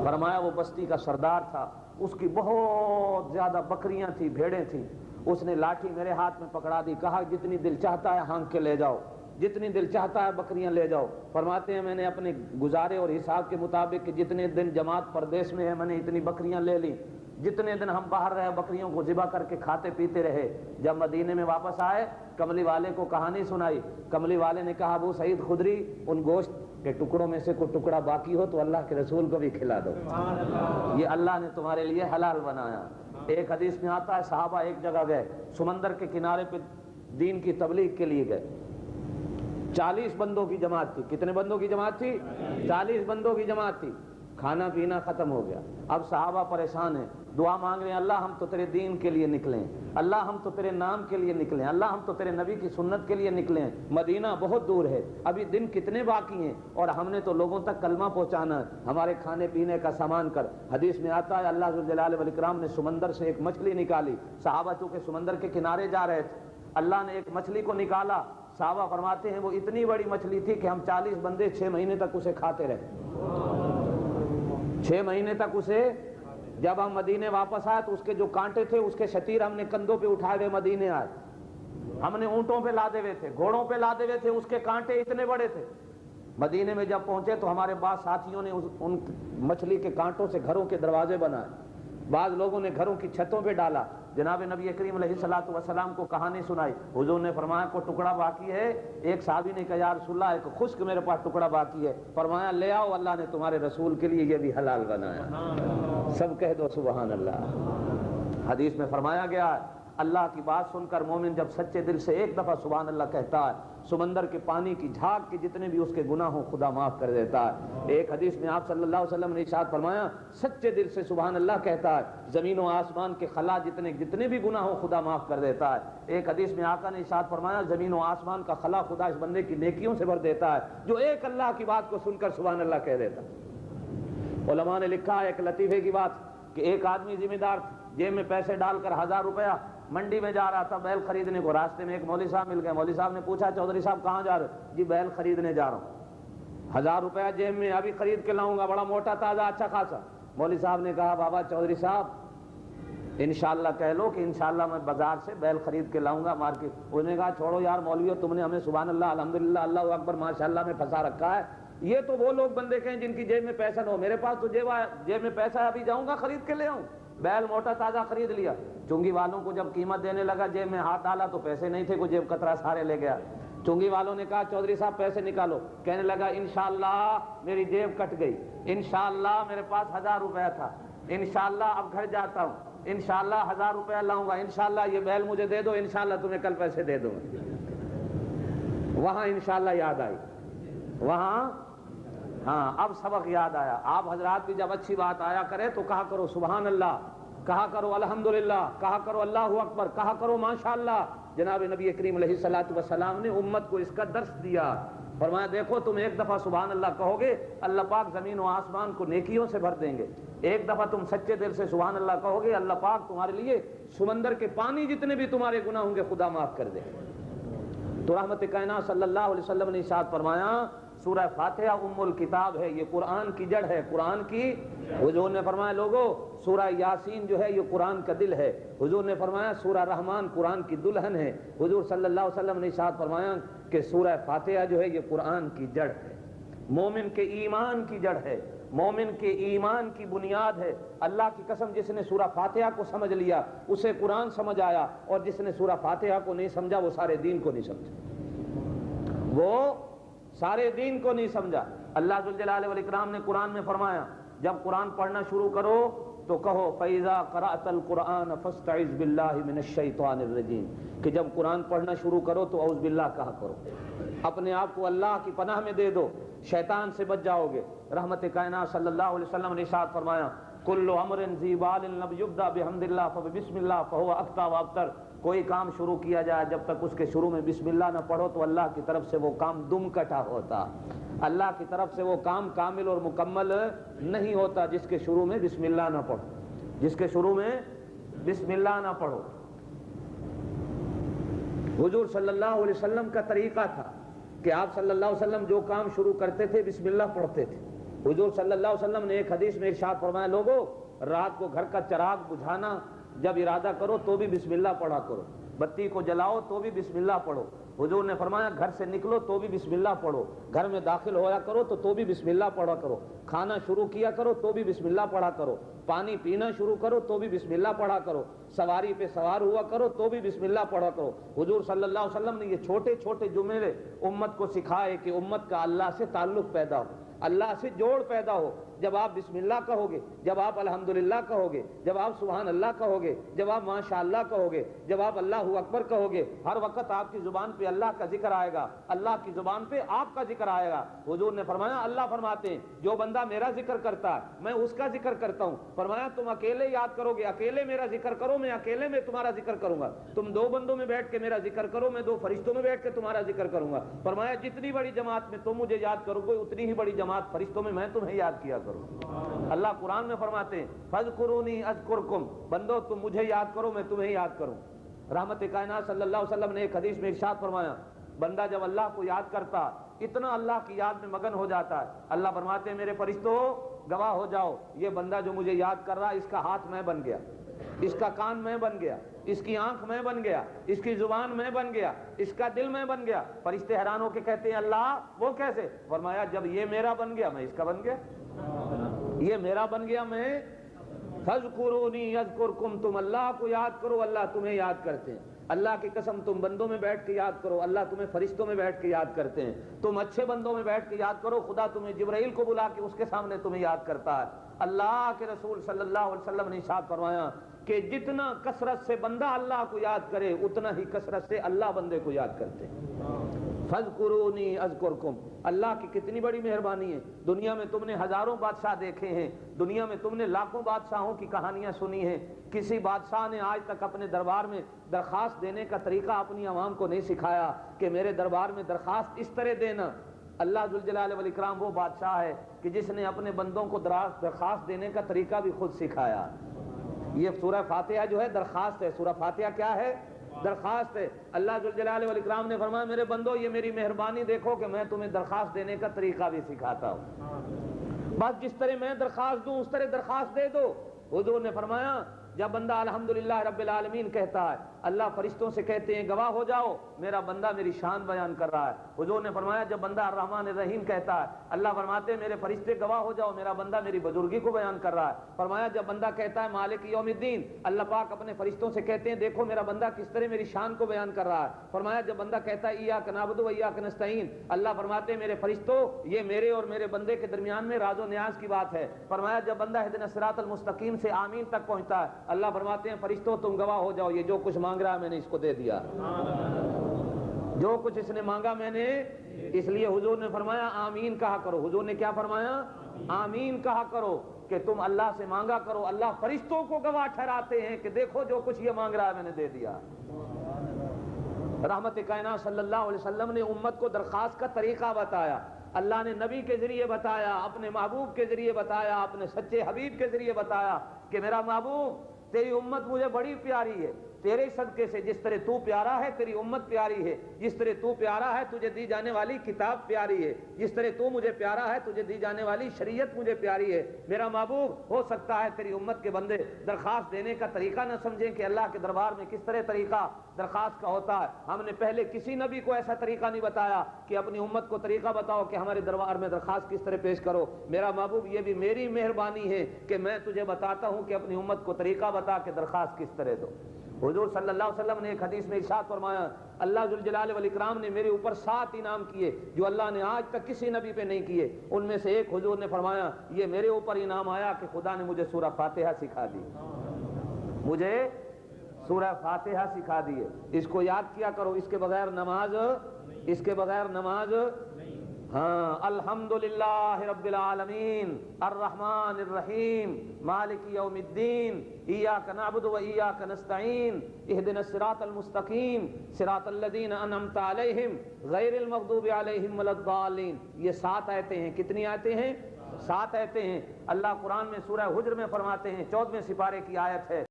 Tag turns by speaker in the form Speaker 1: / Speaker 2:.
Speaker 1: فرمایا وہ بستی کا سردار تھا، اس کی بہت زیادہ بکریاں تھیں، بھیڑیں تھیں، اس نے لاٹھی میرے ہاتھ میں پکڑا دی، کہا جتنی دل چاہتا ہے ہانک کے لے جاؤ، جتنی دل چاہتا ہے بکریاں لے جاؤ۔ فرماتے ہیں میں نے اپنے گزارے اور حساب کے مطابق کہ جتنے دن جماعت پردیس میں ہے میں نے اتنی بکریاں لے لی، جتنے دن ہم باہر رہے بکریوں کو ذبح کر کے کھاتے پیتے رہے۔ جب مدینے میں واپس آئے کملی والے کو کہانی سنائی، کملی والے نے کہا ابو سعید خدری ان گوشت کے ٹکڑوں میں سے کوئی ٹکڑا باقی ہو تو اللہ کے رسول کو بھی کھلا دو، یہ اللہ نے تمہارے لیے حلال بنایا۔ ایک حدیث میں آتا ہے صحابہ ایک جگہ گئے، سمندر کے کنارے پہ دین کی تبلیغ کے لیے گئے، 40 بندوں کی جماعت تھی۔ کتنے بندوں کی جماعت تھی؟ 40 بندوں کی جماعت تھی۔ کھانا پینا ختم ہو گیا، اب صحابہ پریشان ہیں، دعا مانگ رہے ہیں اللہ ہم تو تیرے دین کے لیے نکلیں، اللہ ہم تو تیرے نام کے لیے نکلیں، اللہ ہم تو تیرے نبی کی سنت کے لیے نکلیں، مدینہ بہت دور ہے، ابھی دن کتنے باقی ہیں اور ہم نے تو لوگوں تک کلمہ پہنچانا ہے، ہمارے کھانے پینے کا سامان کر۔ حدیث میں آتا ہے اللہ ذوالجلال والاکرام نے سمندر سے ایک مچھلی نکالی، صحابہ چونکہ سمندر کے کنارے جا رہے تھے، اللہ نے ایک مچھلی کو نکالا، صحابہ فرماتے ہیں وہ اتنی بڑی مچھلی تھی کہ ہم 40 بندے 6 مہینے تک اسے کھاتے رہے، 6 مہینے تک اسے۔ جب ہم مدینے واپس آئے تو اس کے جو کانٹے تھے اس کے شتیر ہم نے کندھوں پہ اٹھائے ہوئے مدینے آئے، ہم نے اونٹوں پہ لادے ہوئے تھے، گھوڑوں پہ لادے ہوئے تھے، اس کے کانٹے اتنے بڑے تھے۔ مدینے میں جب پہنچے تو ہمارے بعض ساتھیوں نے ان مچھلی کے کانٹوں سے گھروں کے دروازے بنائے، بعض لوگوں نے گھروں کی چھتوں پہ ڈالا۔ جناب نبی کریم علیہ الصلوۃ والسلام کو کہانی سنائی، حضور نے فرمایا کوئی ٹکڑا باقی ہے؟ ایک صحابی نے کہا یا رسول اللہ ایک خشک میرے پاس ٹکڑا باقی ہے، فرمایا لے آؤ، اللہ نے تمہارے رسول کے لیے یہ بھی حلال بنایا۔ سب کہہ دو سبحان اللہ۔ حدیث میں فرمایا گیا ہے اللہ کی بات سن کر مومن جب سچے دل سے ایک دفعہ سبحان اللہ کہتا ہے، سمندر کے پانی کی جھاگ کے جتنے بھی اس کے گناہ ہوں خدا معاف کر دیتا ہے۔ ایک حدیث میں آپ صلی اللہ علیہ وسلم نے ارشاد فرمایا سچے دل سے سبحان اللہ کہتا ہے، زمین و آسمان کے خلا جتنے بھی گناہ ہوں خدا معاف کر دیتا ہے۔ ایک حدیث میں آقا نے ارشاد فرمایا زمین و آسمان کا خلا خدا اس بندے کی نیکیوں سے بھر دیتا ہے جو ایک اللہ کی بات کو سن کر سبحان اللہ کہہ دیتا ہے۔ علماء نے لکھا ہے ایک لطیفے کی بات کہ ایک آدمی ذمہ دار جیب میں پیسے ڈال کر 1000 روپیہ منڈی میں جا رہا تھا بیل خریدنے کو، راستے میں ایک مولوی صاحب مل گئے، مولوی صاحب نے پوچھا چودھری صاحب کہاں جا رہے؟ جی بیل خریدنے جا رہا ہوں، 1000 روپیہ جیب میں ابھی خرید کے لاؤں گا، بڑا موٹا تازہ اچھا خاصا۔ مولوی صاحب نے کہا بابا چودھری صاحب انشاءاللہ کہہ لو کہ انشاءاللہ میں بازار سے بیل خرید کے لاؤں گا مارکیٹ۔ انہوں نے کہا چھوڑو یار مولویو تم نے ہمیں سبحان اللہ الحمدللہ اللہ اکبر ماشاءاللہ میں پھنسا رکھا ہے، یہ تو وہ لوگ بندے کہیں جن کی جیب میں پیسہ نہ ہو، میرے پاس تو جیب میں پیسہ ہے ابھی جاؤں گا خرید کے لے آؤں۔ بیل موٹا تازہ خرید لیا، چنگی والوں کو جب قیمت دینے لگا جیب میں ہاتھ ڈالا تو پیسے نہیں تھے، کوئی جیب کترا سارے لے گیا۔ چنگی والوں نے کہا چودھری صاحب پیسے نکالو، کہنے لگا انشاءاللہ میری جیب کٹ گئی، انشاءاللہ میرے پاس 1000 روپیہ تھا، انشاءاللہ اب گھر جاتا ہوں، انشاءاللہ 1000 روپیہ لاؤں گا، انشاءاللہ یہ بیل مجھے دے دو، انشاءاللہ تمہیں کل پیسے دے دوں گا۔ وہاں انشاءاللہ یاد آئی، وہاں ہاں اب سبق یاد آیا۔ آپ حضرات بھی جب اچھی بات آیا کرے تو کہا کرو سبحان اللہ، کہا کرو الحمدللہ، کہا کرو اللہ اکبر، کہا کرو ماشاءاللہ۔ جناب نبی کریم علیہ الصلوۃ والسلام نے امت کو اس کا درس دیا، فرمایا دیکھو تم ایک دفعہ سبحان اللہ کہو گے اللہ پاک زمین و آسمان کو نیکیوں سے بھر دیں گے، ایک دفعہ تم سچے دل سے سبحان اللہ کہو گے اللہ پاک تمہارے لیے سمندر کے پانی جتنے بھی تمہارے گناہ ہوں گے خدا معاف کر دے۔ تو رحمت کائنات صلی اللہ علیہ وسلم نے ارشاد فرمایا سورہ فاتحہ ام الکتاب ہے، یہ قرآن کی جڑ ہے، قرآن کی۔ حضور نے فرمایا لوگو سورہ یاسین جو ہے یہ قرآن کا دل ہے، حضور نے فرمایا سورہ رحمان قرآن کی دلہن ہے، حضور صلی اللہ علیہ وسلم نے ارشاد فرمایا کہ سورہ فاتحہ جو ہے یہ قرآن کی جڑ ہے، مومن کے ایمان کی جڑ ہے، مومن کے ایمان کی بنیاد ہے۔ اللہ کی قسم جس نے سورہ فاتحہ کو سمجھ لیا اسے قرآن سمجھ آیا، اور جس نے سورہ فاتحہ کو نہیں سمجھا وہ سارے دین کو نہیں سمجھا، وہ سارے دین کو نہیں سمجھا۔ اللہ ذوالجلال والاکرام نے قرآن میں فرمایا جب قرآن پڑھنا شروع کرو تو کہو فَإِذَا قَرَأْتَ الْقُرْآنَ فَاسْتَعِذْ بِاللَّهِ مِنَ الشَّيْطَانِ الرَّجِيمِ، کہ جب قرآن پڑھنا شروع کرو تو اعوذ باللہ کہا کرو، اپنے آپ کو اللہ کی پناہ میں دے دو، شیطان سے بچ جاؤ گے۔ رحمت کائنات صلی اللہ علیہ وسلم نے ارشاد فرمایا کل امر ذی بال لم یبدأ بحمد اللہ فبسم اللہ فہو اخطا و ابتر، کوئی کام شروع کیا جائے جب تک اس کے شروع میں بسم اللہ نہ پڑھو تو اللہ کی طرف سے وہ کام دم کٹا ہوتا، اللہ کی طرف سے وہ کام کامل اور مکمل نہیں ہوتا جس کے شروع میں بسم اللہ نہ پڑھو، جس کے شروع میں بسم اللہ نہ پڑھو۔ حضور صلی اللہ علیہ وسلم کا طریقہ تھا کہ آپ صلی اللہ علیہ وسلم جو کام شروع کرتے تھے بسم اللہ پڑھتے تھے، हुजूर सल्लल्लाहु अलैहि वसल्लम ने एक हदीस में इरशाद फरमाया, लोगों रात को घर का चिराग बुझाना जब इरादा करो तो भी बिस्मिल्लाह पढ़ा करो, बत्ती को जलाओ तो भी बिस्मिल्लाह पढ़ो। हुजूर ने फरमाया घर से निकलो तो भी बिस्मिल्लाह पढ़ो, घर में दाखिल होया करो तो भी बिस्मिल्लाह पढ़ा करो, खाना शुरू किया करो तो भी बिस्मिल्लाह पढ़ा करो, पानी पीना शुरू करो तो भी बिस्मिल्लाह पढ़ा करो, सवारी पे सवार हुआ करो तो भी बिस्मिल्लाह पढ़ा करो। हुजूर सल्लल्लाहु अलैहि वसल्लम ने ये छोटे छोटे जुमले उम्मत को सिखाए कि उम्मत का अल्लाह से ताल्लुक पैदा हो, अल्लाह से जोड़ पैदा हो। जब आप बिस्मिल्लाह कहोगे, जब आप अल्हम्दुलिल्लाह कहोगे, जब आप सुभान अल्लाह कहोगे, जब आप माशाअल्लाह कहोगे, जब आप अल्लाहु अकबर कहोगे, हर वक्त आपकी जुबान पे अल्लाह का जिक्र आएगा, अल्लाह की जुबान पे आपका जिक्र आएगा। हुजूर ने फरमाया, अल्लाह फरमाते हैं जो बंदा मेरा जिक्र करता है मैं उसका जिक्र करता हूँ। फरमाया तुम अकेले याद करोगे, अकेले मेरा जिक्र करो, मैं अकेले में तुम्हारा जिक्र करूंगा। तुम दो बंदों में बैठ के मेरा जिक्र करो, मैं दो फरिश्तों में बैठ के तुम्हारा जिक्र करूंगा। फरमाया जितनी बड़ी जमात में तुम मुझे याद करोगे उतनी ही बड़ी जमात फरिश्तों में मैं तुम्हें याद किया करूंगा। अल्लाह कुरान में फरमाते हैं, फज़कुरूनी अज़कुरकुम, बंदो तुम मुझे याद करो मैं तुम्हें याद करूं। रहमत कायनात सल्लल्लाहु अलैहि वसल्लम ने एक हदीस में इरशाद फरमाया, बंदा जब अल्लाह को याद करता इतना अल्लाह की याद में मगन हो जाता है, अल्लाह फरमाते हैं मेरे फरिश्तों गवाह हो जाओ, ये बंदा जो मुझे याद कर रहा है इसका हाथ मैं बन गया, इसका कान मैं बन गया, इसकी आंख मैं बन गया, इसकी जुबान मैं बन गया, इसका दिल मैं बन गया। फरिश्ते हैरान होकर कहते हैं अल्लाह वो कैसे? फरमाया जब ये मेरा बन गया मैं इसका बन गया, ये मेरा बन गया मैं। फज़कुरूनी अज़कुरकुम, तुम अल्लाह को याद करो अल्लाह तुम्हें याद करते हैं। अल्लाह की कसम तुम बंदों में बैठ के याद करो, अल्लाह तुम्हें फरिश्तों में बैठ के याद करते हैं। तुम अच्छे बंदों में बैठ के याद करो, खुदा तुम्हें जिब्राइल को बुला के उसके सामने तुम्हें याद करता है। अल्लाह के रसूल सल्लल्लाहु अलैहि वसल्लम ने इरशाद फरमाया कि जितना कसरत से बंदा अल्लाह को याद करे उतना ही कसरत से अल्लाह बंदे को याद करते हैं। फज़कुरूनी अज़कुरकुम, अल्लाह की कितनी बड़ी मेहरबानी है। दुनिया में तुमने हजारों बादशाह देखे हैं, दुनिया में तुमने लाखों बादशाहों की कहानियां सुनी हैं, किसी बादशाह ने आज तक अपने दरबार में दरखास्त देने का तरीका अपनी आवाम को नहीं सिखाया कि मेरे दरबार में दरखास्त इस तरह देना। अल्लाह जुल जलाल वल इकराम वो बादशाह है कि जिसने अपने बंदों को दरखास्त देने का तरीका भी खुद सिखाया। ये सूरह फातिहा जो है दरखास्त है, सूरह फातिहा क्या है? दरखास्त है। अल्लाह जुल जलाल वल इकराम ने फरमाया मेरे बंदो ये मेरी मेहरबानी देखो कि मैं तुम्हें दरखास्त देने का तरीका भी सिखाता हूँ, बस जिस तरह मैं दरखास्त दूं उस तरह दरखास्त दे दो। हुजूर ने फरमाया जब बंदा अल्हम्दुलिल्लाह रब्बिल आलमीन कहता है अल्लाह फरिश्तों से कहते हैं गवाह हो जाओ मेरा बंदा मेरी शान बयान कर रहा है। हुजूर ने फरमाया जब बंदा अर्रहमान रहीम कहता है अल्लाह फरमाते हैं मेरे फरिश्ते गवाह हो जाओ मेरा बंदा मेरी बुजुर्गी को बयान कर रहा है। फरमाया जब बंदा कहता है मालिक यौमिद्दीन, अल्लाह पाक अपने फरिश्तों से कहते हैं देखो मेरा बंदा किस तरह मेरी शान को बयान कर रहा है। फरमाया जब बंदा कहता है इय्याका नअबुदु व इय्याका नस्तईन, अल्लाह फरमाते हैं मेरे फरिश्तों ये मेरे और मेरे बंदे के दरमियान में राजो न्याज की बात है। फरमाया जब बंदा इहदिनस सिरातल मुस्तकीम से आमीन तक पहुंचता है अल्लाह फरमाते हैं फरिश्तों तुम गवाह हो जाओ ये जो कुछ मांग रहा है मैंने इसको दे दिया, जो कुछ इसने मांगा मैंने। इसलिए हुजूर ने फरमाया आमीन कहा करो। हुजूर ने क्या फरमाया? आमीन कहा करो कि तुम अल्लाह से मांगा करो। अल्लाह फरिश्तों को गवाह ठहराते हैं कि देखो जो कुछ ये मांग रहा है मैंने दे दिया। रहमत कायनात सल्लल्लाहु अलैहि वसल्लम ने उम्मत को दरखास्त का तरीका बताया। अल्लाह ने नबी के जरिए बताया, अपने महबूब के जरिए बताया, अपने सच्चे हबीब के जरिए बताया कि मेरा महबूब तेरी उम्मत मुझे बड़ी प्यारी है, तेरे सदके से जिस तरह तू प्यारा है तेरी उम्मत प्यारी है, जिस तरह तू प्यारा है तुझे दी जाने वाली किताब प्यारी है, जिस तरह तू मुझे प्यारा है तुझे दी जाने वाली शरीयत मुझे प्यारी है। मेरा महबूब हो सकता है तेरी उम्मत के बंदे दरखास्त देने का तरीका न समझें कि अल्लाह के दरबार में किस तरह तरीका दरखास्त का होता है। हमने पहले किसी नबी को ऐसा तरीका नहीं बताया कि अपनी उम्मत को तरीका बताओ कि हमारे दरबार में दरखास्त किस तरह पेश करो। मेरा महबूब ये भी मेरी मेहरबानी है कि मैं तुझे बताता हूँ कि अपनी उम्मत को तरीका बता के दरखास्त किस तरह दो। हुजूर सल्लल्लाहु अलैहि वसल्लम ने एक हदीस में इरशाद फरमाया अल्लाह जुल जलाल वल इकराम ने मेरे ऊपर 7 इनाम किए जो अल्लाह ने आज तक किसी नबी पे नहीं किए। उनमें से एक हुजूर ने फरमाया ये मेरे ऊपर इनाम आया कि खुदा ने मुझे सूरह फातिहा सिखा दी, मुझे सूरह फातिहा सिखा दी है। इसको याद किया करो, इसके बगैर नमाज, इसके बगैर नमाज। हाँ, अल्हम्दुलिल्लाह रब्बिल आलमीन अर्रहमानिर रहीम मालिकी यौमिद्दीन इय्याका नअबुदु व इय्याका नस्तईन इहदिनस सिरातल मुस्तकीम सिरातल लज़ीना अनअमता अलैहिम गैरिल मग़दूबि अलैहिम वलद्दालिन। ये 7 आयतें हैं। कितनी आयतें हैं? 7 आयतें हैं। अल्लाह कुरान में सूरह हुज्र में फरमाते हैं 14वें सिपारे की आयत है